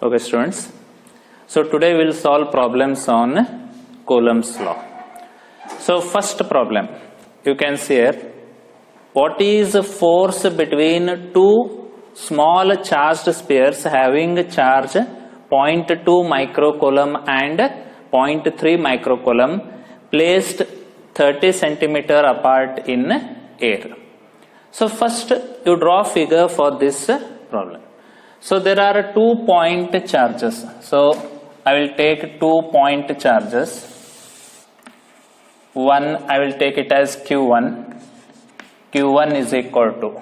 Okay, students. So today we'll solve problems on Coulomb's law. So first problem, you can see here, what is the force between two small charged spheres having charge 0.2 microcoulomb and 0.3 microcoulomb placed 30 centimeter apart in air. So first you draw figure for this problem. So there are 2 point charges. So I will take 2 point charges. One I will take it as Q1. Q1 is equal to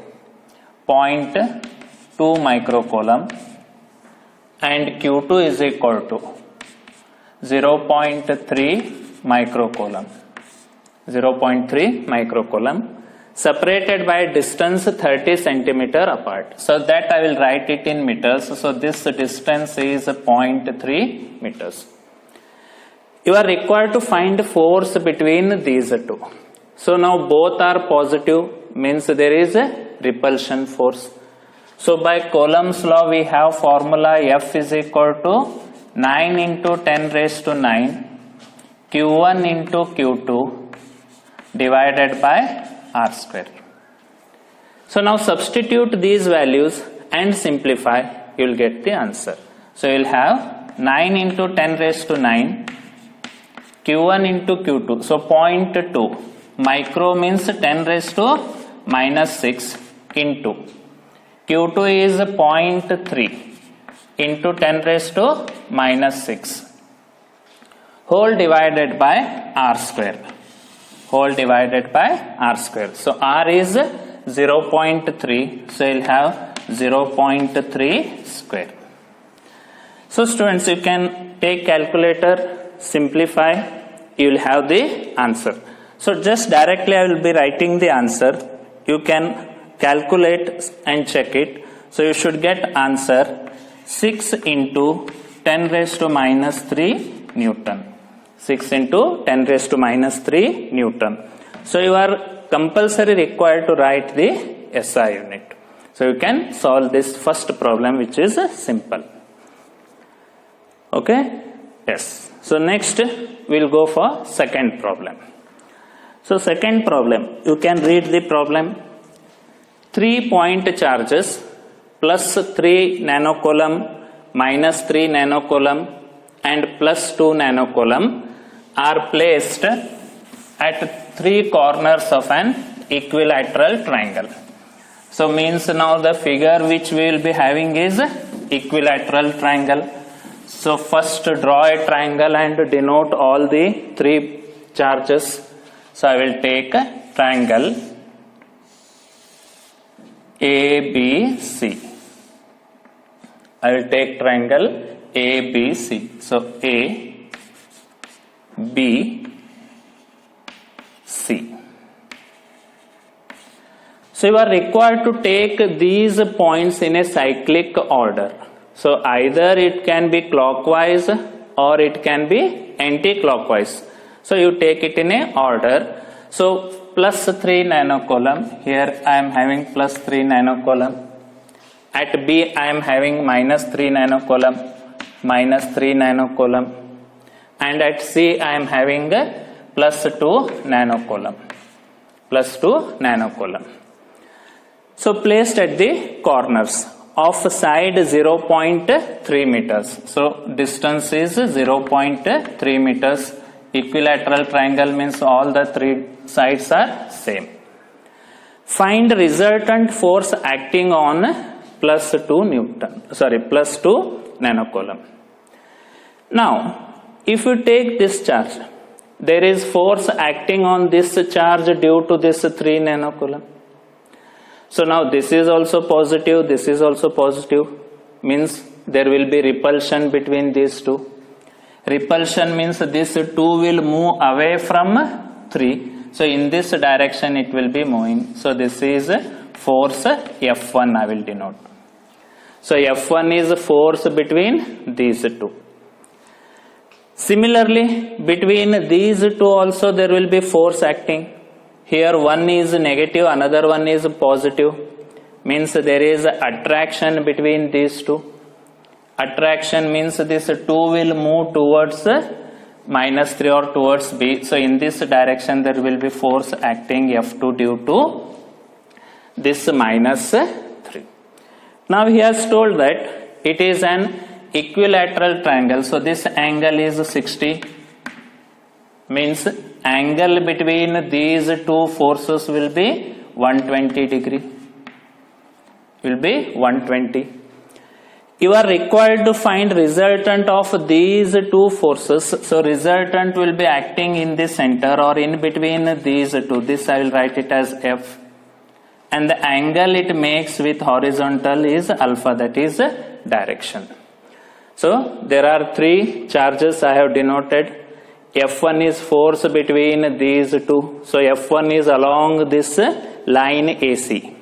0.2 microcoulomb and Q2 is equal to 0.3 microcoulomb. 0.3 microcoulomb separated by distance 30 centimeter apart. So that I will write it in meters. So this distance is 0.3 meters. You are required to find force between these two. So now both are positive, means there is a repulsion force. So by Coulomb's law we have formula F is equal to 9 into 10 raised to 9 Q1 into Q2 divided by R square. So now substitute these values and simplify, you will get the answer. So you will have 9 into 10 raised to 9 Q1 into Q2. So 0.2 micro means 10 raised to minus 6 into Q2 is 0.3 into 10 raised to minus 6 whole divided by R square. Whole divided by R square. So R is 0.3. So you'll have 0.3 square. So students, you can take calculator, simplify, you will have the answer. So just directly I will be writing the answer. You can calculate and check it. So you should get answer 6 into 10 raised to minus 3 Newton. 6 into 10 raised to minus 3 Newton. So you are compulsory required to write the SI unit. So you can solve this first problem, which is simple. Okay? Yes. So next we'll go for second problem. So second problem, you can read the problem. 3 point charges plus 3 nanocoulomb minus 3 nanocoulomb and plus 2 nanocoulomb are placed at 3 corners of an equilateral triangle. So means now the figure which we will be having is equilateral triangle. So first draw a triangle and denote all the 3 charges. So I will take a triangle ABC. I will take triangle ABC. So A, B, C. So you are required to take these points in a cyclic order. So either it can be clockwise or it can be anti-clockwise. So you take it in a order. So plus 3 nanocoulomb. Here I am having plus 3 nanocoulomb. At B I am having minus 3 nanocoulomb. Minus 3 nanocoulomb. And at C I am having plus 2 nanocoulomb. Plus 2 nanocoulomb. So placed at the corners of side 0.3 meters. So distance is 0.3 meters. Equilateral triangle means all the 3 sides are same. Find resultant force acting on plus 2 nanocoulomb. Now if you take this charge, there is force acting on this charge due to this 3 nanocoulomb. So now this is also positive, this is also positive, means there will be repulsion between these two. Repulsion means this 2 will move away from 3. So in this direction it will be moving. So this is force F1 I will denote. So F1 is force between these two. Similarly, between these two also there will be force acting. Here one is negative, another one is positive. Means there is attraction between these two. Attraction means this 2 will move towards -3 or towards B. So in this direction there will be force acting F2 due to this -3. Now he has told that it is an equilateral triangle. So this angle is 60. Means angle between these two forces will be 120 degree. Will be 120. You are required to find resultant of these two forces. So resultant will be acting in the center or in between these two. This I will write it as F. And the angle it makes with horizontal is alpha, that is direction. So there are 3 charges I have denoted. F1 is force between these two. So F1 is along this line AC.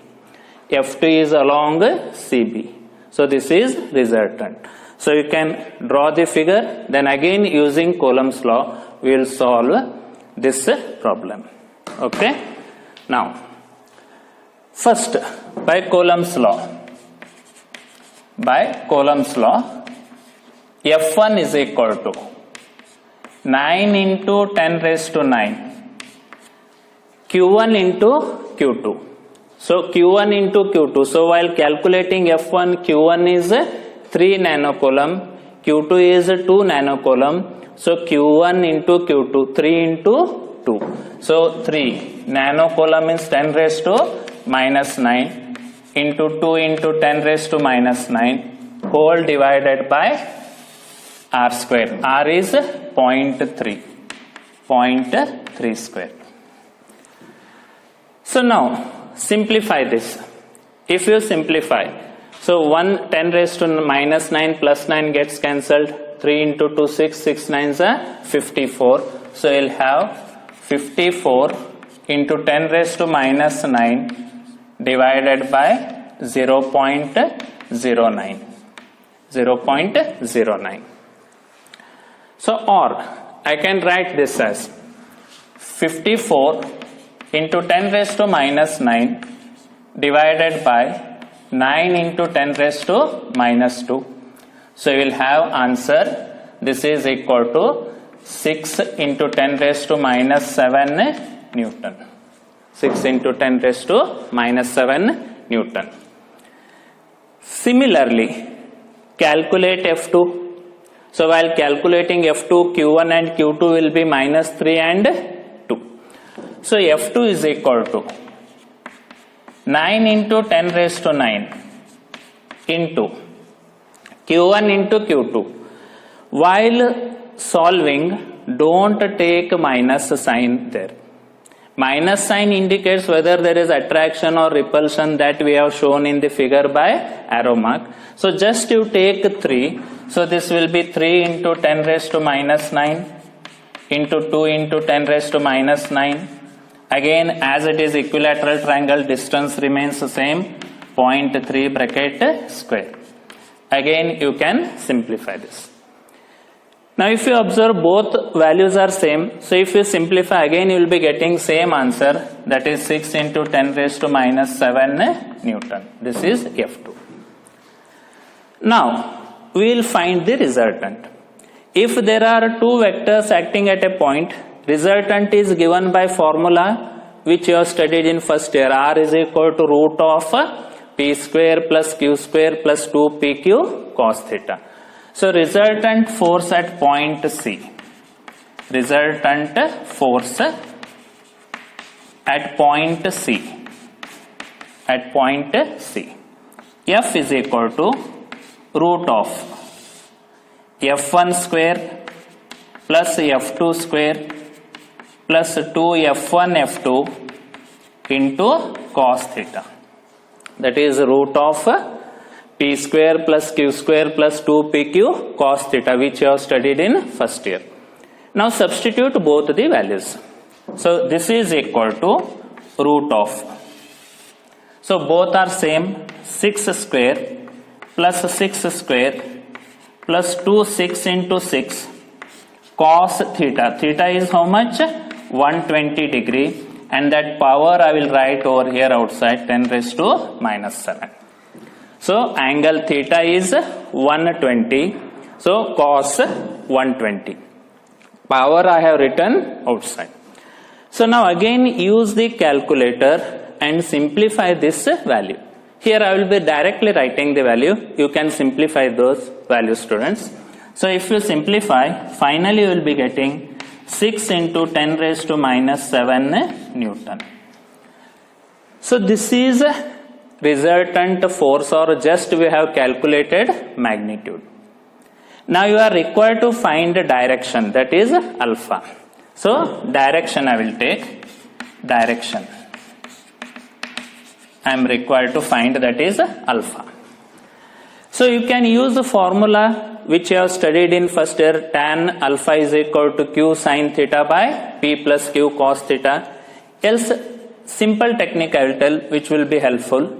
F2 is along CB. So this is resultant. So you can draw the figure. Then again using Coulomb's law we will solve this problem. Okay. Now first by Coulomb's law. By Coulomb's law, F1 is equal to 9 into 10 raised to 9 Q1 into Q2. So Q1 into Q2. So while calculating F1, Q1 is 3 nanocoulomb, Q2 is 2 nanocoulomb. So Q1 into Q2, 3 into 2. So 3 nanocoulomb is 10 raised to -9 into 2 into 10 raised to -9 whole divided by R square. R is 0.3. 0.3 square. So now simplify this. If you simplify, so 1 10 raised to -9 plus 9 gets cancelled. 3 into 2 6, 6 9s are 54. So you'll have 54 into 10 raised to -9 divided by 0.09. 0.09. So or I can write this as 54 into 10 raised to -9 divided by 9 into 10 raised to -2. So you will have answer. This is equal to 6 into 10 raised to -7 Newton. 6 into 10 raised to -7 Newton. Similarly, calculate F2. So while calculating F2, Q1 and Q2 will be -3 and 2. So F2 is equal to 9 into 10 raised to 9 into Q1 into Q2. While solving, don't take minus sign there. Minus sign indicates whether there is attraction or repulsion, that we have shown in the figure by arrow mark. So just you take 3. So this will be 3 into 10 raised to -9 into 2 into 10 raised to -9. Again, as it is equilateral triangle, distance remains the same, 0.3 bracket square. Again you can simplify this. Now if you observe, both values are same. So if you simplify, again you will be getting same answer, that is 6 into 10 raised to -7 Newton. This is F2. Now we will find the resultant. If there are two vectors acting at a point, resultant is given by formula which you have studied in first year. R is equal to root of P square plus Q square plus 2PQ cos theta. So resultant force at point C. Resultant force at point C. At point C. F is equal to root of F1 square plus F2 square plus 2F1 F2 into cos theta. That is root of P square plus Q square plus 2PQ cos theta, which you have studied in first year. Now substitute both the values. So this is equal to root of. So both are same, 6 square plus 6 square plus 2 6 into 6 cos theta. Theta is how much? 120 degree, and that power I will write over here outside, 10 raised to -7. So angle theta is 120. So cos 120. Power I have written outside. So now again use the calculator and simplify this value. Here I will be directly writing the value. You can simplify those values, students. So if you simplify, finally you will be getting 6 into 10 raised to minus 7 Newton. So this is resultant force, or just we have calculated magnitude. Now you are required to find the direction, that is alpha. So direction I will take, direction I am required to find, that is alpha. So you can use the formula which you have studied in first year, tan alpha is equal to q sin theta by p plus q cos theta. Else simple technique I will tell which will be helpful.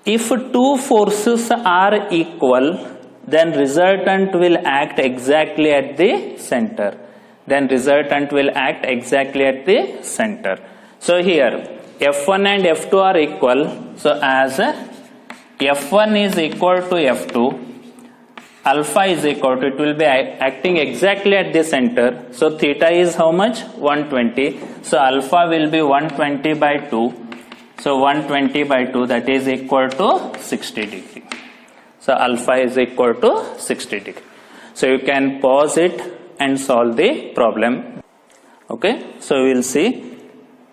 If two forces are equal, then resultant will act exactly at the center. Then resultant will act exactly at the center. So here F1 and F2 are equal. So as F1 is equal to F2, alpha is equal to, it will be acting exactly at the center. So theta is how much? 120. So alpha will be 120 by 2. So 120 by 2, that is equal to 60 degree. So alpha is equal to 60 degree. So you can pause it and solve the problem. Okay. So we will see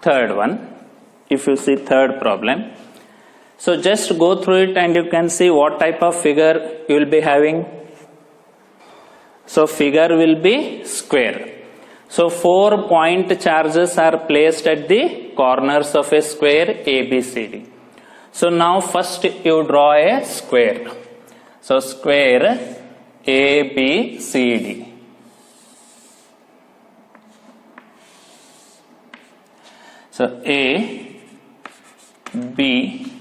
third one. If you see third problem. So just go through it and you can see what type of figure you will be having. So figure will be square. So 4 point charges are placed at the corners of a square ABCD. So now first you draw a square. So square ABCD. So A, B,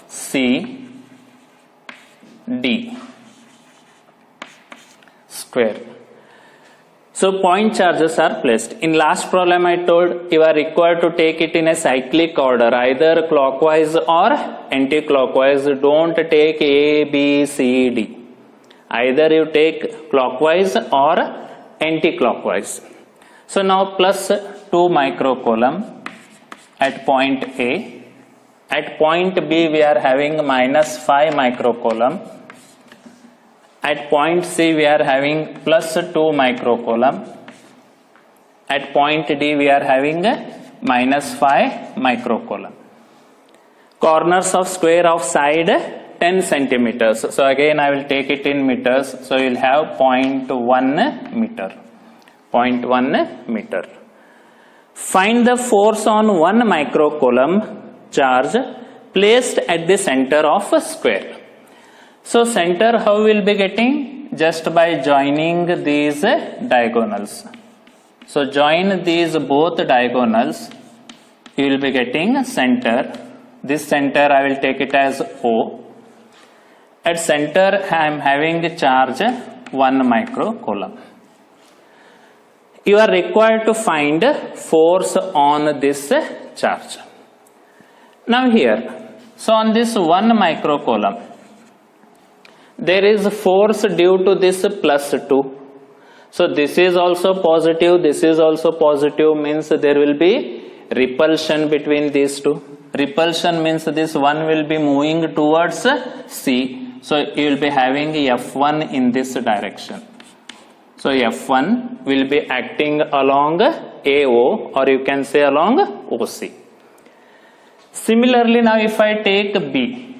C, D. Square. So point charges are placed. In last problem I told you are required to take it in a cyclic order, either clockwise or anti-clockwise. Don't take A, B, C, D. Either you take clockwise or anti-clockwise. So now plus 2 microcoulomb at point A. At point B we are having minus 5 microcoulomb. At point C we are having plus 2 microcoulomb. At point D we are having minus 5 microcoulomb. Corners of square of side 10 centimeters. So again I will take it in meters. So you will have 0.1 meter. 0.1 meter. Find the force on 1 microcoulomb charge placed at the center of a square. So center how we will be getting? Just by joining these diagonals. So join these both diagonals, you will be getting center. This center I will take it as O. At center I am having charge 1 microcoulomb. You are required to find force on this charge. Now here, so on this 1 microcoulomb, there is force due to this plus 2. So this is also positive, this is also positive, means there will be repulsion between these two. Repulsion means this one will be moving towards C. So you will be having F1 in this direction. So F1 will be acting along AO, or you can say along OC. Similarly, now if I take B,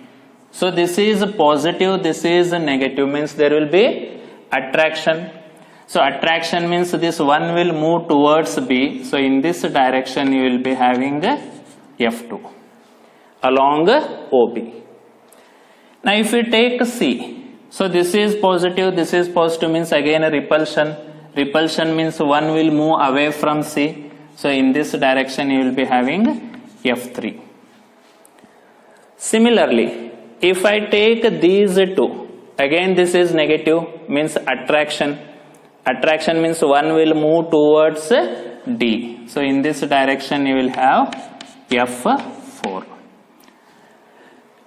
so this is positive, this is negative, means there will be attraction. So attraction means this one will move towards B. So in this direction you will be having F2 along OB. Now if you take C, so this is positive means again a repulsion. Repulsion means one will move away from C. So in this direction you will be having F3. Similarly, if I take these two, again this is negative, means attraction. Attraction means one will move towards D. So in this direction you will have F4.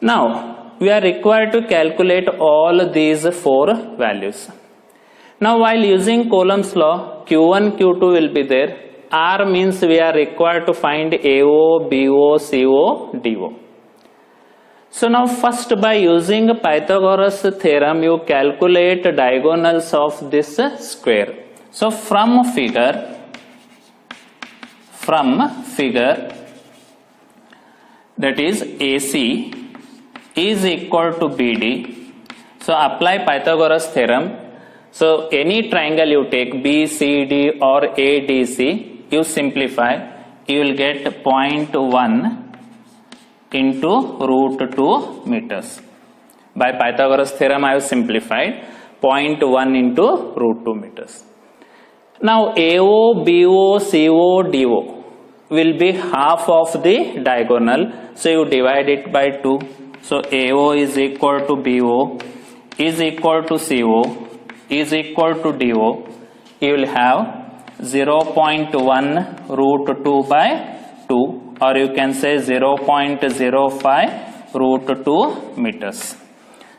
Now we are required to calculate all these four values. Now while using Coulomb's law, Q1, Q2 will be there. R means we are required to find AO, BO, CO, DO. So now first by using Pythagoras theorem, you calculate diagonals of this square. So from figure that is AC is equal to BD. So apply Pythagoras theorem. So any triangle you take, BCD or ADC, you simplify, you will get 0.1 into root 2 meters. By Pythagoras theorem I have simplified 0.1 into root 2 meters. Now AO, BO, CO, DO will be half of the diagonal. So you divide it by 2. So AO is equal to BO is equal to CO is equal to DO. You will have 0.1 root 2 by 2, or you can say 0.05 root 2 meters.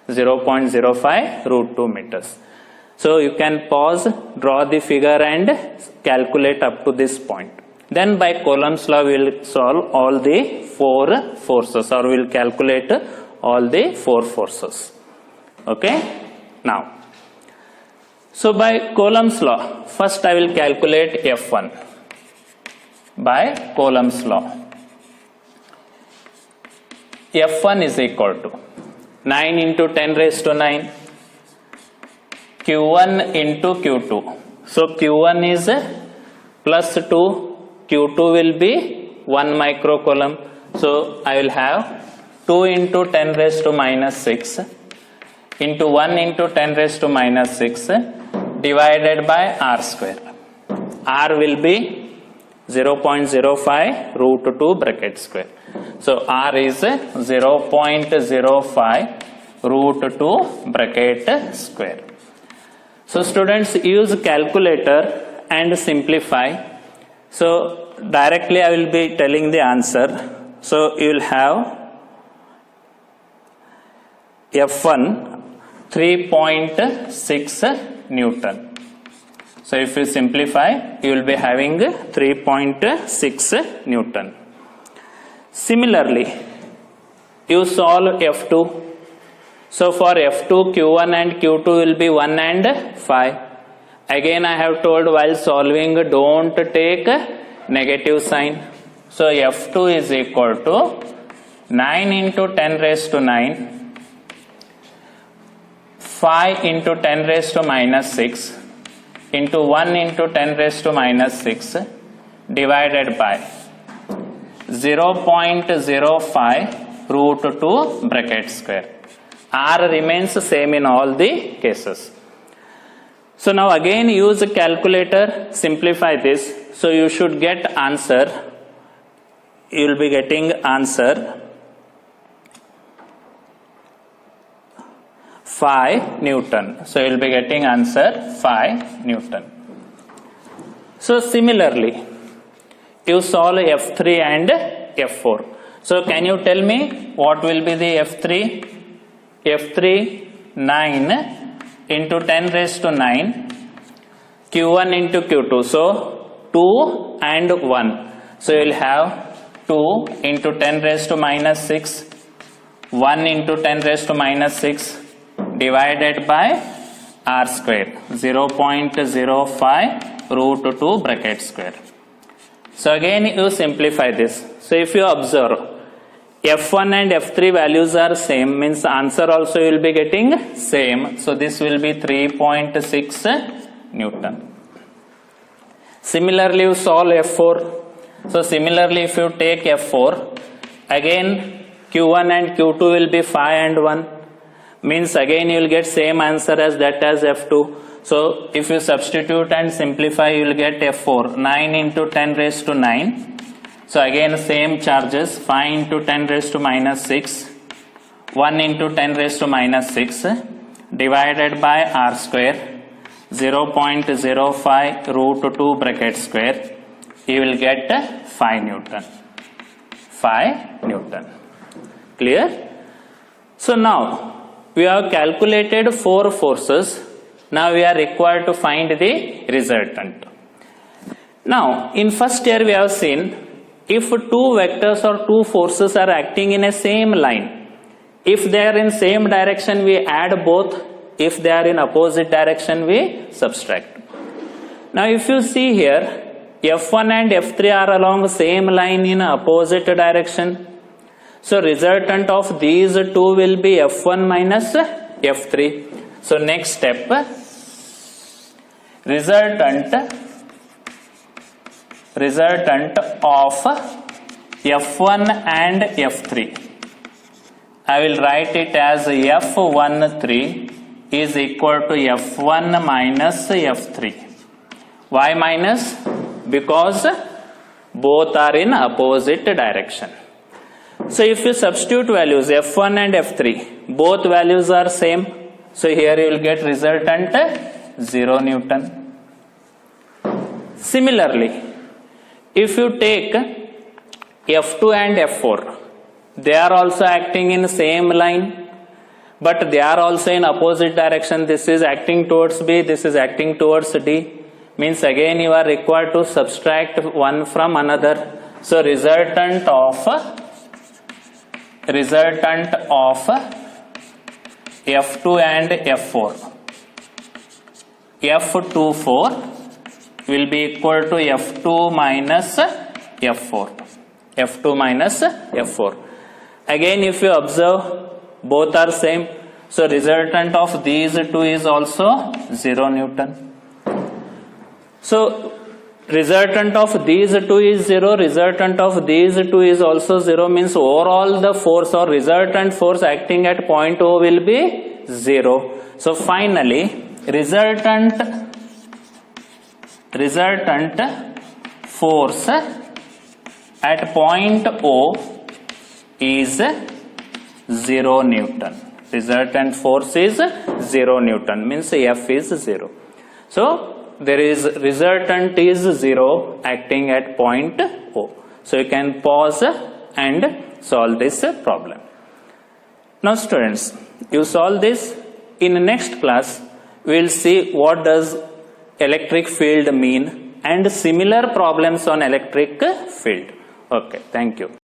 0.05 root 2 meters. So you can pause, draw the figure and calculate up to this point. Then by Coulomb's law we will solve all the four forces, or we will calculate all the four forces. Okay. Now, so by Coulomb's law, first I will calculate F1 by Coulomb's law. F1 is equal to 9 into 10 raised to 9 Q1 into Q2. So Q1 is plus 2, Q2 will be 1 microcoulomb. So I will have 2 into 10 raised to minus 6 into 1 into 10 raised to minus 6 divided by R square. R will be 0.05 root 2 bracket square. So R is 0.05 root 2 bracket square. So students, use calculator and simplify. So directly I will be telling the answer. So you will have F1 3.6 Newton. So if you simplify, you will be having 3.6 Newton. Similarly, you solve F2. So for F2, Q1 and Q2 will be 1 and 5. Again I have told while solving, don't take negative sign. So F2 is equal to 9 into 10 raised to 9 5 into 10 raised to minus 6 into 1 into 10 raised to minus 6 divided by 0.05 root 2 bracket square. R remains same in all the cases. So now again use a calculator, simplify this. So you should get answer. You will be getting answer 5 Newton. So you will be getting answer 5 Newton. So similarly, you solve F3 and F4. So can you tell me what will be the F3? F3 9 into 10 raised to 9 Q1 into Q2. So 2 and 1. So you will have 2 into 10 raised to minus 6 1 into 10 raised to minus 6 divided by R square 0.05 root 2 bracket square. So again you simplify this. So if you observe, F1 and F3 values are same, means answer also you will be getting same. So this will be 3.6 Newton. Similarly you solve F4. So similarly if you take F4, again Q1 and Q2 will be 5 and 1. Means again you will get same answer as that as F2. So if you substitute and simplify, you will get F4 9 into 10 raised to 9. So again same charges, 5 into 10 raised to minus 6 1 into 10 raised to minus 6 divided by R square 0.05 root 2 bracket square. You will get 5 Newton. 5 Newton. Clear? So now we have calculated 4 forces. Now we are required to find the resultant. Now in first year we have seen, if 2 vectors or 2 forces are acting in a same line, if they are in same direction we add both, if they are in opposite direction we subtract. Now if you see here, F1 and F3 are along the same line in opposite direction. So resultant of these two will be F1 minus F3. So next step, resultant of F1 and F3. I will write it as F13 is equal to F1 minus F3. Why minus? Because both are in opposite direction. So if you substitute values F1 and F3, both values are same. So here you will get resultant 0 Newton. Similarly, if you take F2 and F4, they are also acting in same line, but they are also in opposite direction. This is acting towards B, this is acting towards D. Means again you are required to subtract one from another. So resultant of F2 and F4, F24 will be equal to F2 minus F4. F2 minus F4. Again if you observe, both are same. So resultant of these two is also 0 Newton. So resultant of these two is 0, resultant of these two is also 0, means overall the force or resultant force acting at point O will be 0. So finally resultant force at point O is 0 Newton. Resultant force is 0 Newton, means F is 0. So there is resultant is 0 acting at point O. So you can pause and solve this problem. Now students, you solve this. In the next class we will see what does electric field mean and similar problems on electric field. Okay, thank you.